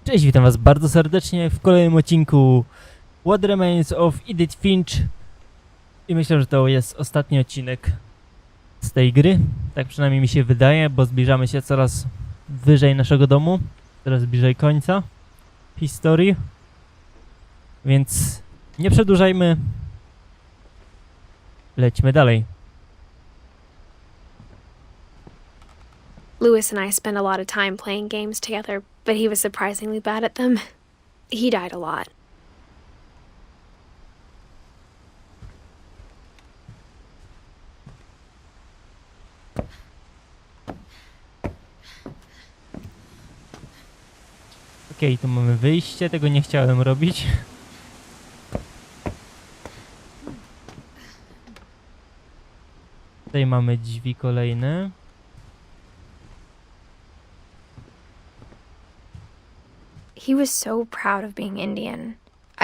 Cześć, witam was bardzo serdecznie w kolejnym odcinku What Remains of Edith Finch. I myślę, że to jest ostatni odcinek z tej gry. Tak przynajmniej mi się wydaje, bo zbliżamy się coraz wyżej naszego domu. Coraz bliżej końca historii. Więc nie przedłużajmy. Lećmy dalej. Lewis and I spent a lot of time playing games together, but he was surprisingly bad at them. He died a lot. Okej, tu mamy wyjście, tego nie chciałem robić. Tutaj mamy drzwi kolejne. He was so proud of being Indian.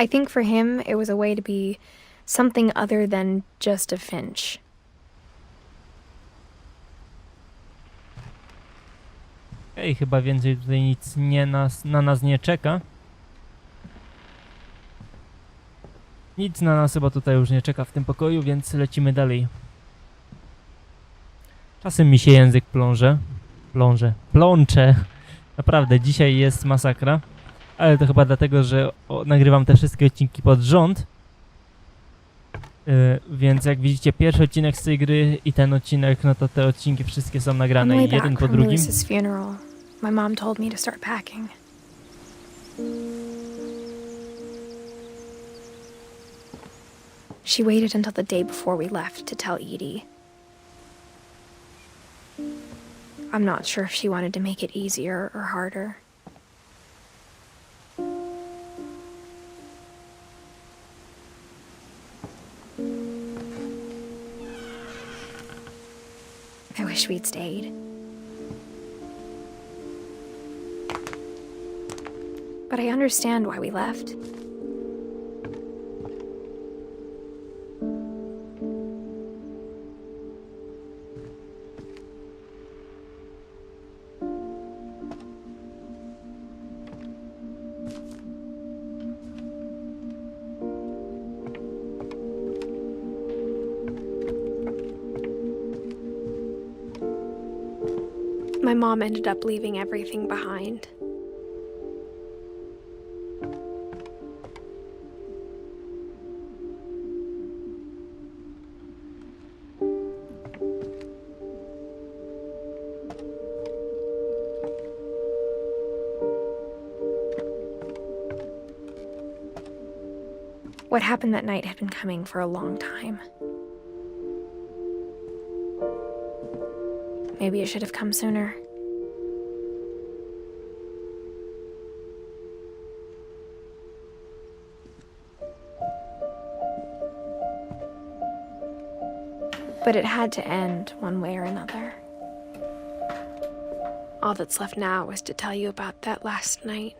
I think for him it was a way to be something other than just a Finch. Ej, chyba więcej tutaj nic na nas nie czeka. Nic na nas chyba tutaj już nie czeka w tym pokoju, więc lecimy dalej. Czasem mi się język plącze. Naprawdę, dzisiaj jest masakra. Ale to chyba dlatego, że nagrywam te wszystkie odcinki pod rząd. Więc jak widzicie, pierwszy odcinek z tej gry i ten odcinek, no to te odcinki wszystkie są nagrane jeden po drugim. Funeral, my mom told me to start packing. She waited until the day before we left to tell Edie. I'm not sure if she wanted to make it easier or harder. I wish we'd stayed. But I understand why we left. My mom ended up leaving everything behind. What happened that night had been coming for a long time. Maybe it should have come sooner. But it had to end one way or another. All that's left now is to tell you about that last night.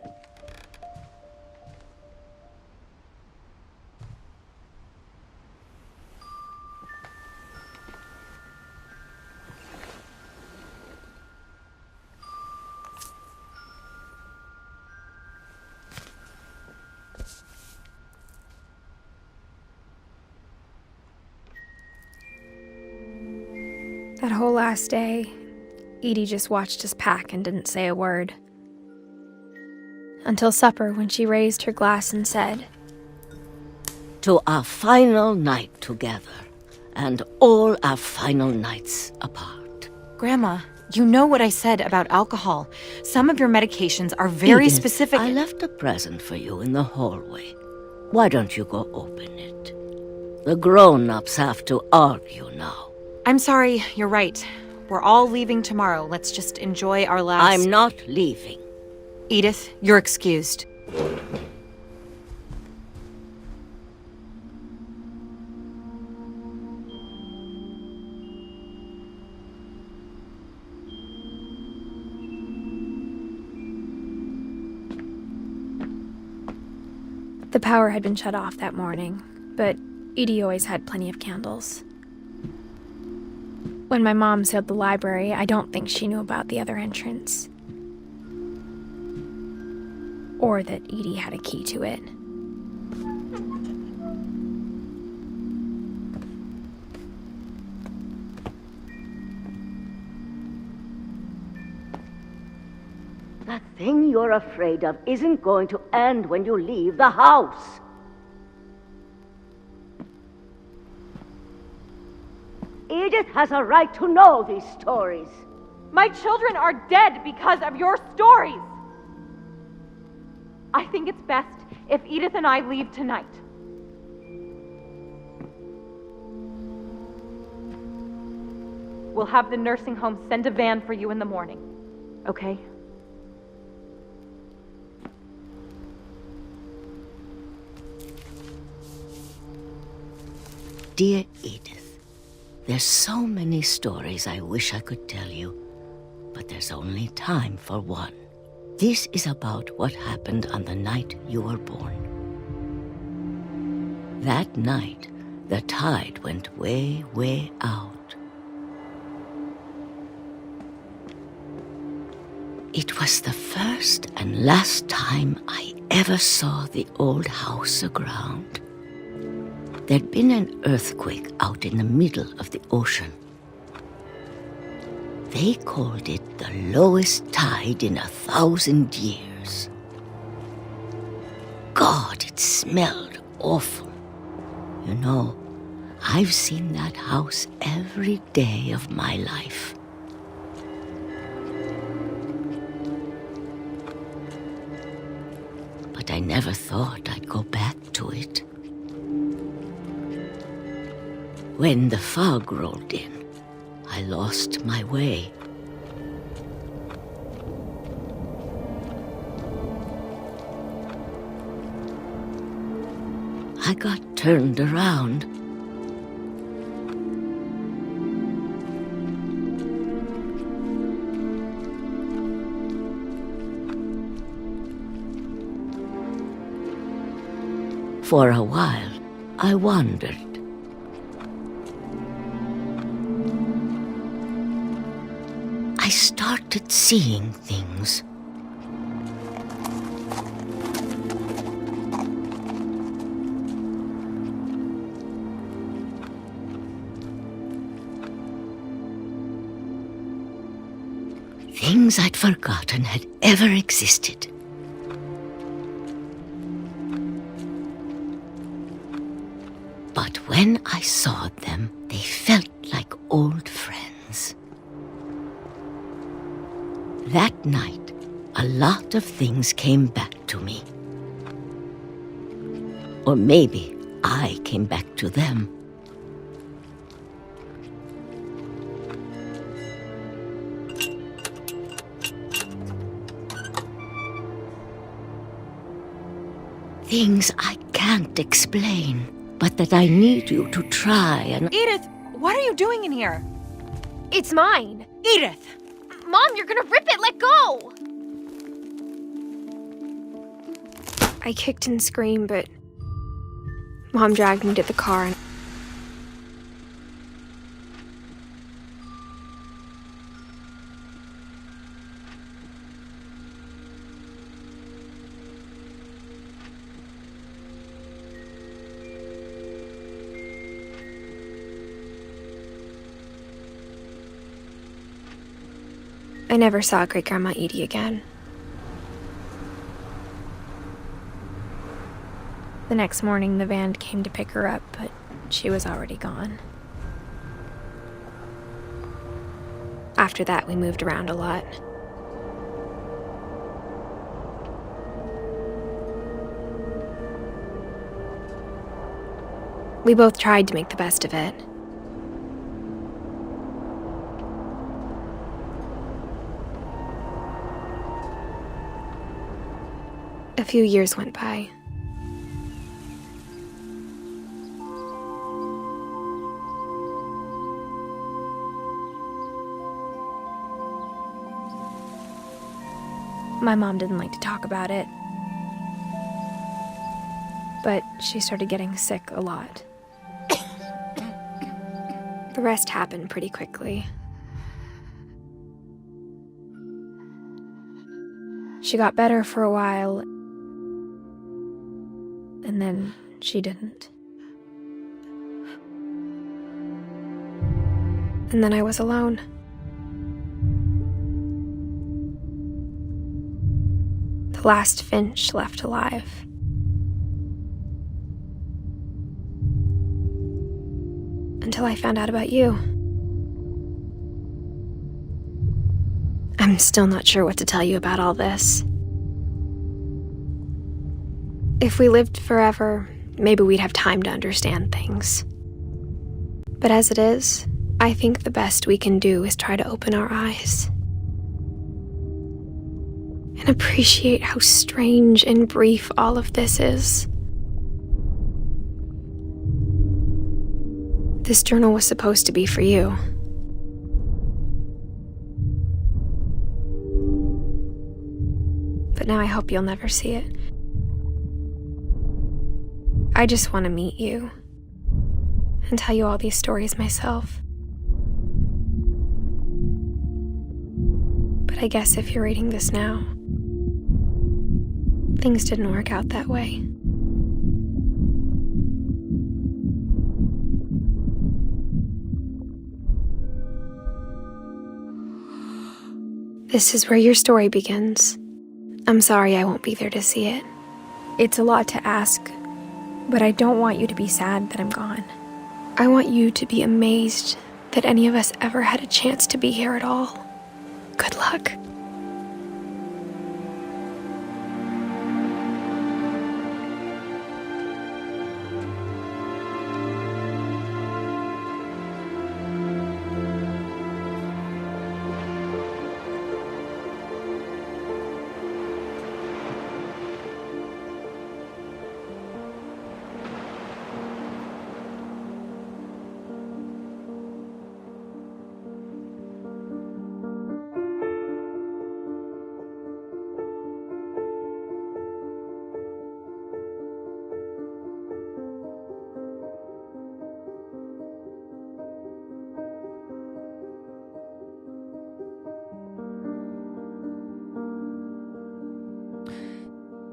That whole last day, Edie just watched us pack and didn't say a word. Until supper, when she raised her glass and said, "To our final night together, and all our final nights apart." Grandma, you know what I said about alcohol. Some of your medications are very Edith, specific. I left a present for you in the hallway. Why don't you go open it? The grown-ups have to argue now. I'm sorry, you're right. We're all leaving tomorrow. Let's just enjoy our last... I'm not leaving. Edith, you're excused. the power had been shut off that morning, but Edie always had plenty of candles. When my mom sealed the library, I don't think she knew about the other entrance. or that Edie had a key to it. The thing you're afraid of isn't going to end when you leave the house. Edith has a right to know these stories. My children are dead because of your stories. I think it's best if Edith and I leave tonight. We'll have the nursing home send a van for you in the morning, okay? Dear Edith, there's so many stories I wish I could tell you, but there's only time for one. This is about what happened on the night you were born. That night, the tide went way, way out. It was the first and last time I ever saw the old house aground. There'd been an earthquake out in the middle of the ocean. They called it the lowest tide in 1,000 years. God, it smelled awful. You know, I've seen that house every day of my life. But I never thought I'd go back to it. When the fog rolled in, I lost my way. I got turned around. For a while, I wandered. I started seeing things. Things I'd forgotten had ever existed. But when I saw them, they felt like old friends. That night, a lot of things came back to me. Or maybe I came back to them. Things I can't explain, but that I need you to try and... Edith, what are you doing in here? It's mine! Edith! Mom, you're gonna rip it! Let go! I kicked and screamed, but Mom dragged me to the car and... I never saw Great-Grandma Edie again. The next morning, the van came to pick her up, but she was already gone. After that, we moved around a lot. We both tried to make the best of it. A few years went by. My mom didn't like to talk about it, but she started getting sick a lot. The rest happened pretty quickly. She got better for a while, and then she didn't. And then I was alone. The last Finch left alive. Until I found out about you. I'm still not sure what to tell you about all this. If we lived forever, maybe we'd have time to understand things. But as it is, I think the best we can do is try to open our eyes. And appreciate how strange and brief all of this is. This journal was supposed to be for you. But now I hope you'll never see it. I just want to meet you and tell you all these stories myself. But I guess if you're reading this now, things didn't work out that way. This is where your story begins. I'm sorry I won't be there to see it. It's a lot to ask, but I don't want you to be sad that I'm gone. I want you to be amazed that any of us ever had a chance to be here at all. Good luck.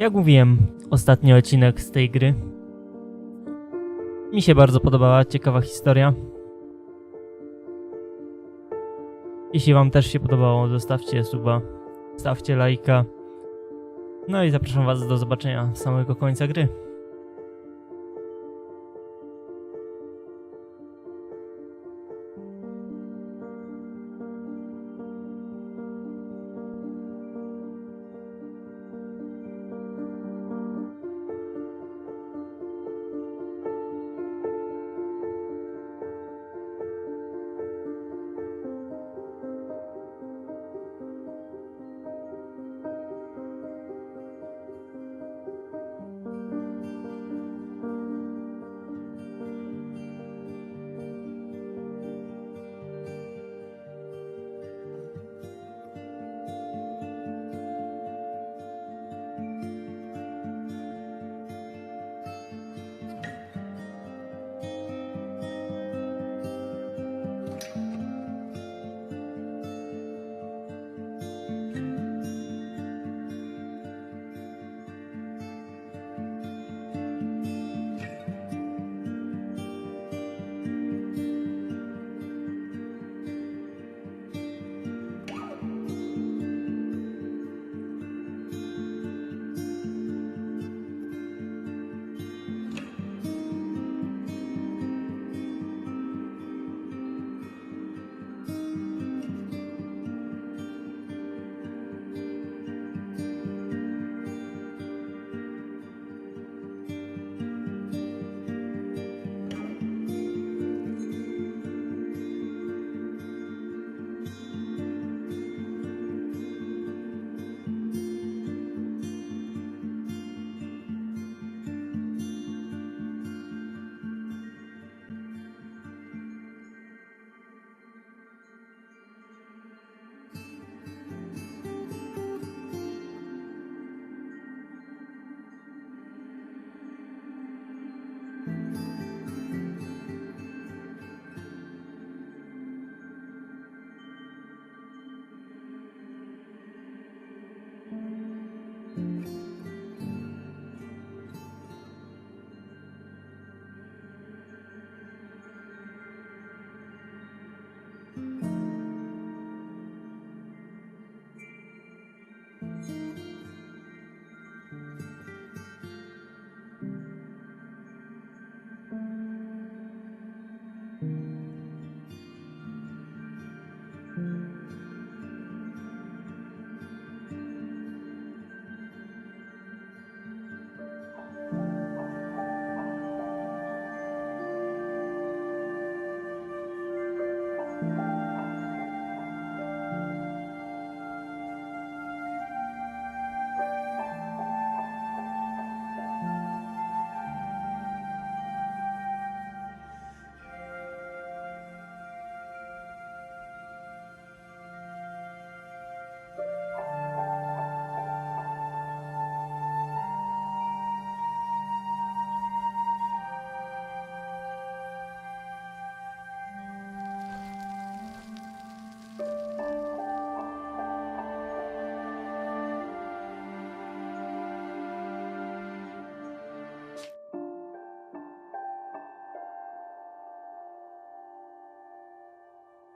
Jak mówiłem, ostatni odcinek z tej gry. Mi się bardzo podobała, ciekawa historia. Jeśli wam też się podobało, zostawcie suba, stawcie lajka. No i zapraszam was do zobaczenia samego końca gry.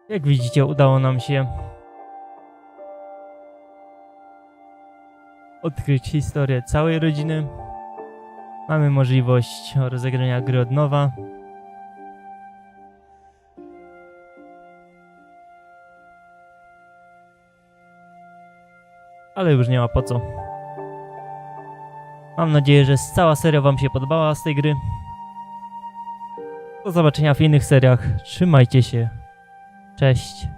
Jak widzicie, udało nam się odkryć historię całej rodziny. Mamy możliwość rozegrania gry od nowa. Ale już nie ma po co. Mam nadzieję, że cała seria wam się podobała z tej gry. Do zobaczenia w innych seriach. Trzymajcie się. Cześć.